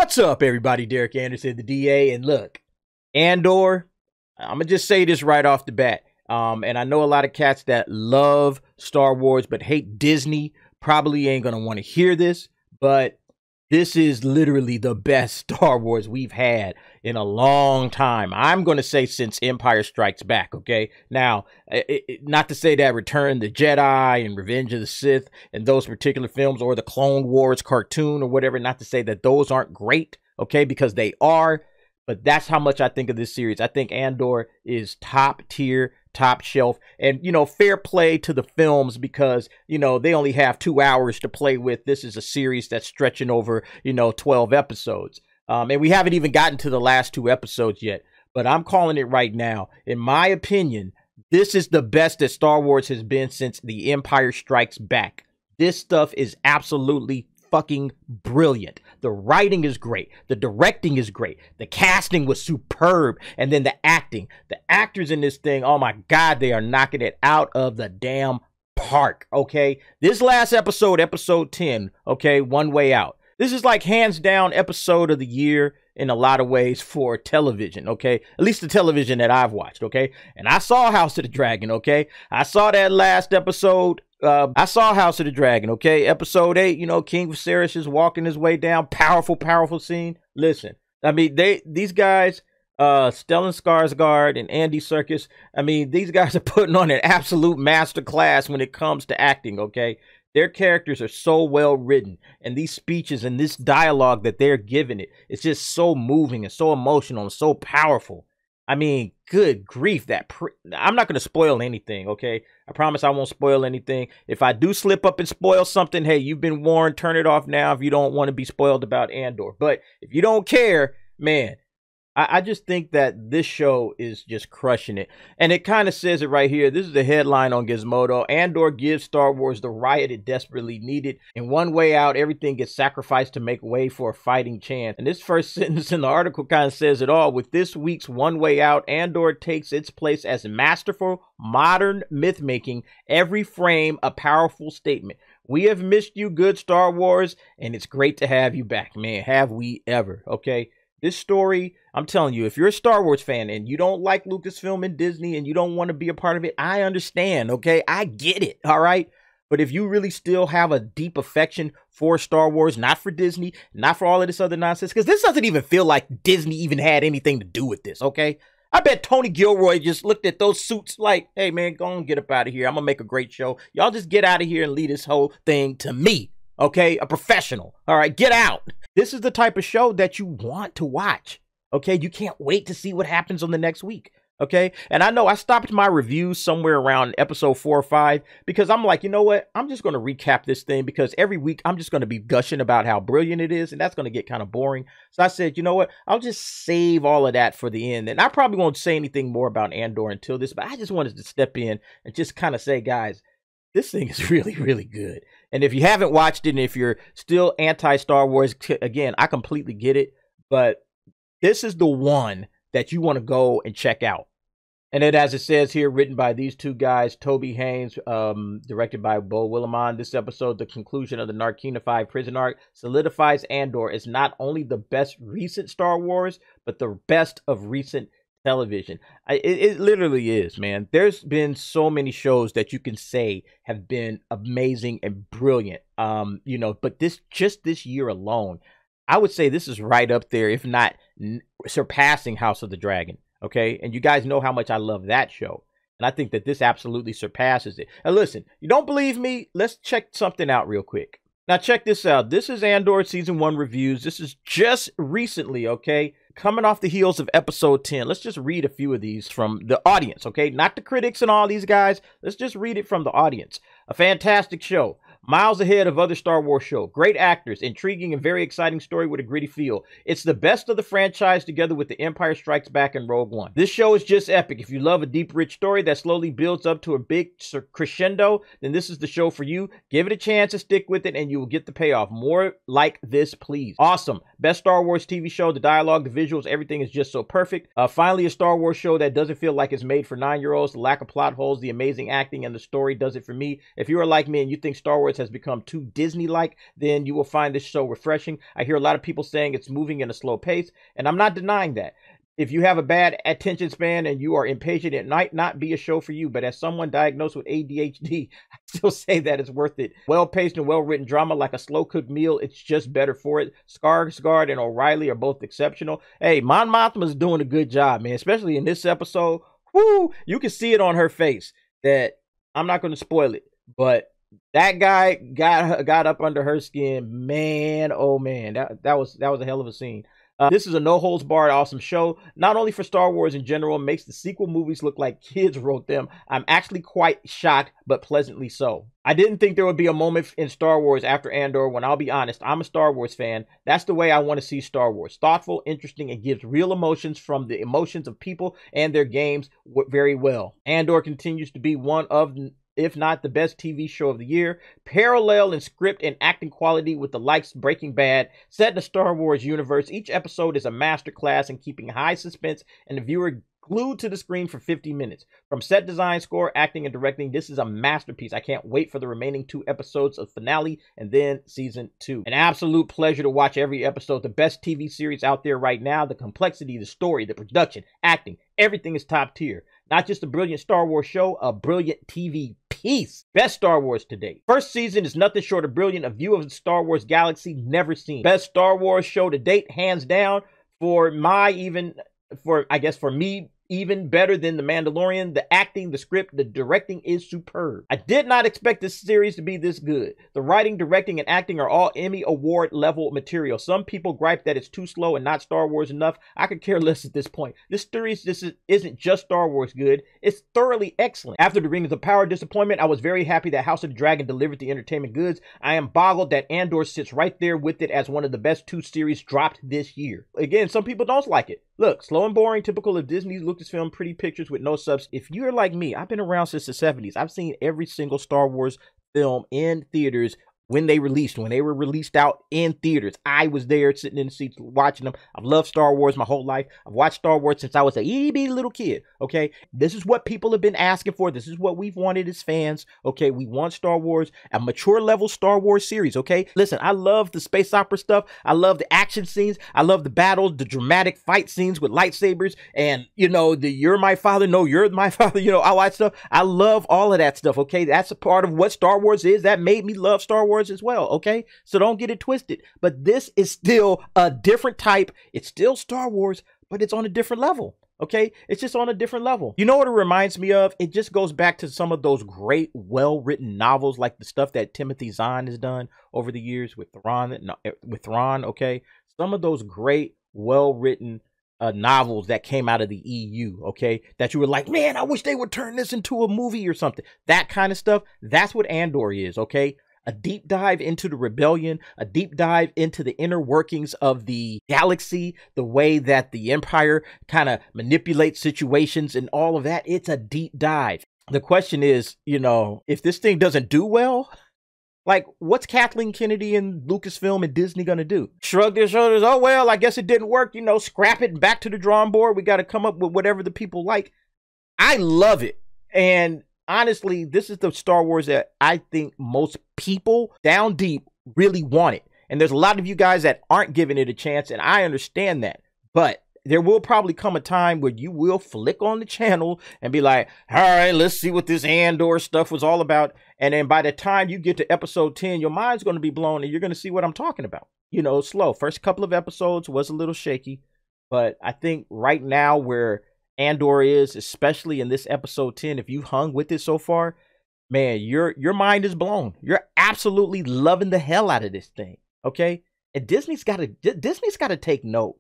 What's up, everybody? Derek Anderson, the DA, and look, Andor, I'm gonna just say this right off the bat. And I know a lot of cats that love Star Wars but hate Disney probably ain't gonna want to hear this, but this is literally the best Star Wars we've had in a long time. I'm going to say since Empire Strikes Back, okay? Now, not to say that Return of the Jedi and Revenge of the Sith and those particular films or the Clone Wars cartoon or whatever, not to say that those aren't great, okay? Because they are, but that's how much I think of this series. I think Andor is top tier, top shelf, and fair play to the films because they only have 2 hours to play with. This is a series that's stretching over 12 episodes, and we haven't even gotten to the last 2 episodes yet, but I'm calling it right now. In my opinion, this is the best that Star Wars has been since The Empire Strikes Back. This stuff is absolutely fucking brilliant. The writing is great. The directing is great. The casting was superb. And then the acting. The actors in this thing, oh my God, they are knocking it out of the damn park, okay? This last episode, episode 10, okay, One Way Out. This is like hands down episode of the year in a lot of ways for television, okay? At least the television that I've watched, okay? And I saw House of the Dragon, okay? I saw that last episode. I saw House of the Dragon, okay? Episode 8, King Viserys is walking his way down. Powerful, powerful scene. Listen, I mean, these guys, Stellan Skarsgård and Andy Serkis, I mean, these guys are putting on an absolute master class when it comes to acting, okay? Their characters are so well written, and these speeches and this dialogue that they're giving it's just so moving and so emotional and so powerful. I mean, good grief, I'm not going to spoil anything, okay? I promise I won't spoil anything. If I do slip up and spoil something, hey, you've been warned. Turn it off now if you don't want to be spoiled about Andor. But if you don't care, man, I just think that this show is just crushing it. And it kind of says it right here. This is the headline on Gizmodo. Andor gives Star Wars the riot it desperately needed. In One Way Out, everything gets sacrificed to make way for a fighting chance. And this first sentence in the article kind of says it all. With this week's One Way Out, Andor takes its place as masterful, modern myth-making, every frame a powerful statement. We have missed you, good Star Wars, and it's great to have you back, man. Have we ever, okay? This story, I'm telling you, if you're a Star Wars fan and you don't like Lucasfilm and Disney and you don't want to be a part of it, I understand, okay? I get it, all right? But if you really still have a deep affection for Star Wars, not for Disney, not for all of this other nonsense, because this doesn't even feel like Disney even had anything to do with this, okay? I bet Tony Gilroy just looked at those suits like, hey, man, go on, get up out of here. I'm going to make a great show. Y'all just get out of here and leave this whole thing to me. Okay, a professional. All right, get out. This is the type of show that you want to watch. Okay, you can't wait to see what happens on the next week. Okay, and I know I stopped my review somewhere around episode 4 or 5 because I'm like, you know what? I'm just going to recap this thing because every week I'm just going to be gushing about how brilliant it is, and that's going to get kind of boring. So I said, you know what? I'll just save all of that for the end, and I probably won't say anything more about Andor until this, but I just wanted to step in and just kind of say, guys, this thing is really, really good. And if you haven't watched it, and if you're still anti-Star Wars, again, I completely get it. But this is the one that you want to go and check out. And then, as it says here, written by these two guys, Toby Haynes, directed by Bo Willimon. This episode, the conclusion of the Narkina 5 prison arc, solidifies Andor as not only the best recent Star Wars, but the best of recent television. It literally is, man. There's been so many shows that you can say have been amazing and brilliant, but this year alone, I would say this is right up there, if not surpassing House of the Dragon. Okay, and you guys know how much I love that show, and I think that this absolutely surpasses it. And listen, you don't believe me? Let's check something out real quick. Now check this out. This is Andor Season 1 reviews. This is just recently, okay? Coming off the heels of episode 10. Let's just read a few of these from the audience, okay? Not the critics and all these guys. Let's just read it from the audience. A fantastic show. Miles ahead of other Star Wars show. Great actors, intriguing and very exciting story with a gritty feel. It's the best of the franchise together with The Empire Strikes Back and Rogue One. This show is just epic. If you love a deep, rich story that slowly builds up to a big crescendo, then this is the show for you. Give it a chance and stick with it, and you will get the payoff. More like this, please. Awesome. Best Star Wars TV show. The dialogue, the visuals, everything is just so perfect. Finally, a Star Wars show that doesn't feel like it's made for 9-year-olds. The lack of plot holes, the amazing acting, and the story does it for me. If you are like me and you think Star Wars Wars has become too Disney-like, then you will find this show refreshing. I hear a lot of people saying it's moving in a slow pace, and I'm not denying that. If you have a bad attention span and you are impatient, it might not be a show for you. But as someone diagnosed with ADHD, I still say that it's worth it. Well-paced and well-written drama like a slow-cooked meal. It's just better for it. Skarsgård and O'Reilly are both exceptional. Hey, Mon Mothma's doing a good job, man. Especially in this episode. Whoo! You can see it on her face that I'm not going to spoil it, but that guy got up under her skin. Man, oh man, that was a hell of a scene. This is a no-holds-barred awesome show. Not only for Star Wars in general, it makes the sequel movies look like kids wrote them. I'm actually quite shocked, but pleasantly so. I didn't think there would be a moment in Star Wars after Andor when, I'll be honest, I'm a Star Wars fan. That's the way I want to see Star Wars. Thoughtful, interesting, and gives real emotions from the emotions of people and their games very well. Andor continues to be one of, if not the best TV show of the year, parallel in script and acting quality with the likes of Breaking Bad, set in the Star Wars universe. Each episode is a masterclass in keeping high suspense and the viewer glued to the screen for 50 minutes. From set design, score, acting, and directing, this is a masterpiece. I can't wait for the remaining 2 episodes of finale and then season 2. An absolute pleasure to watch every episode. The best TV series out there right now. The complexity, the story, the production, acting, everything is top tier. Not just a brilliant Star Wars show, a brilliant TV piece. Best Star Wars to date. First season is nothing short of brilliant. A view of the Star Wars galaxy never seen. Best Star Wars show to date, hands down. For me, even better than The Mandalorian. The acting, the script, the directing is superb. I did not expect this series to be this good. The writing, directing, and acting are all Emmy Award level material. Some people gripe that it's too slow and not Star Wars enough. I could care less at this point. This series isn't just Star Wars good. It's thoroughly excellent. After the Rings of Power disappointment, I was very happy that House of the Dragon delivered the entertainment goods. I am boggled that Andor sits right there with it as one of the best 2 series dropped this year. Again, some people don't like it. Look, slow and boring, typical of Disney's Lucasfilm pretty pictures with no substance. If you're like me, I've been around since the 70s. I've seen every single Star Wars film in theaters when they were released out in theaters. I was there sitting in the seats watching them. I've loved Star Wars my whole life. I've watched Star Wars since I was a itty bitty little kid. Okay, this is what people have been asking for. This is what we've wanted as fans. Okay, we want Star Wars, a mature level Star Wars series. Okay, listen, I love the space opera stuff. I love the action scenes. I love the battles, the dramatic fight scenes with lightsabers, and the "you're my father, no, you're my father," all that stuff. I love all of that stuff. Okay, that's a part of what Star Wars is. That made me love Star Wars as well. Okay, so don't get it twisted. But this is still a different type. It's still Star Wars, but it's on a different level. Okay, it's just on a different level. You know what it reminds me of? It just goes back to some of those great, well-written novels, like the stuff that Timothy Zahn has done over the years with Thrawn. Okay, some of those great, well-written novels that came out of the EU, okay, that you were like, man, I wish they would turn this into a movie or something. That kind of stuff. That's what Andor is. Okay. A deep dive into the rebellion, a deep dive into the inner workings of the galaxy, the way that the Empire kind of manipulates situations and all of that. It's a deep dive. The question is, if this thing doesn't do well, like, what's Kathleen Kennedy and Lucasfilm and Disney gonna do? Shrug their shoulders. Oh, well, I guess it didn't work. Scrap it, back to the drawing board. We got to come up with whatever the people like. I love it. And honestly, this is the Star Wars that I think most people down deep really want it. And there's a lot of you guys that aren't giving it a chance, and I understand that. But there will probably come a time where you will flick on the channel and be like, all right, let's see what this Andor stuff was all about. And then by the time you get to episode 10, your mind's going to be blown and you're going to see what I'm talking about. Slow. First couple of episodes was a little shaky. But I think right now where Andor is, especially in this episode 10, if you've hung with it so far, man, your mind is blown. You're absolutely loving the hell out of this thing. Okay. And Disney's got to take note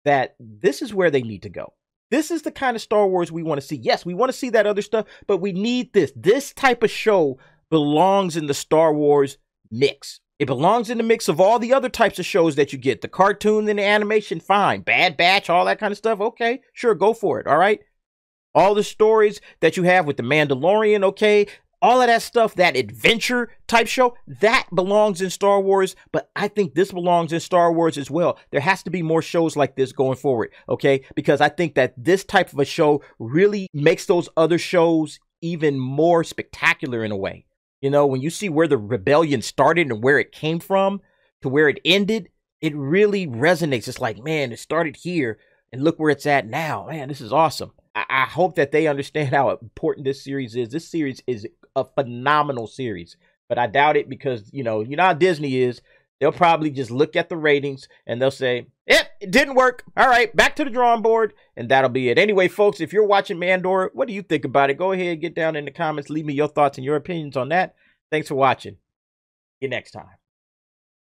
that this is where they need to go. This is the kind of Star Wars we want to see. Yes, we want to see that other stuff, but we need this. This type of show belongs in the Star Wars mix. It belongs in the mix of all the other types of shows that you get. The cartoon and the animation, fine. Bad Batch, all that kind of stuff. Okay, sure, go for it, all right? All the stories that you have with The Mandalorian, okay? All of that stuff, that adventure type show, that belongs in Star Wars, but I think this belongs in Star Wars as well. There has to be more shows like this going forward, okay? Because I think that this type of a show really makes those other shows even more spectacular in a way. You know, when you see where the rebellion started and where it came from to where it ended, it really resonates. It's like, man, it started here and look where it's at now. Man, this is awesome. I hope that they understand how important this series is. This series is a phenomenal series, but I doubt it because, you know how Disney is. They'll probably just look at the ratings and they'll say, yep, it didn't work. All right, back to the drawing board. And that'll be it. Anyway, folks, if you're watching Andor, what do you think about it? Go ahead, get down in the comments. Leave me your thoughts and your opinions on that. Thanks for watching. See you next time.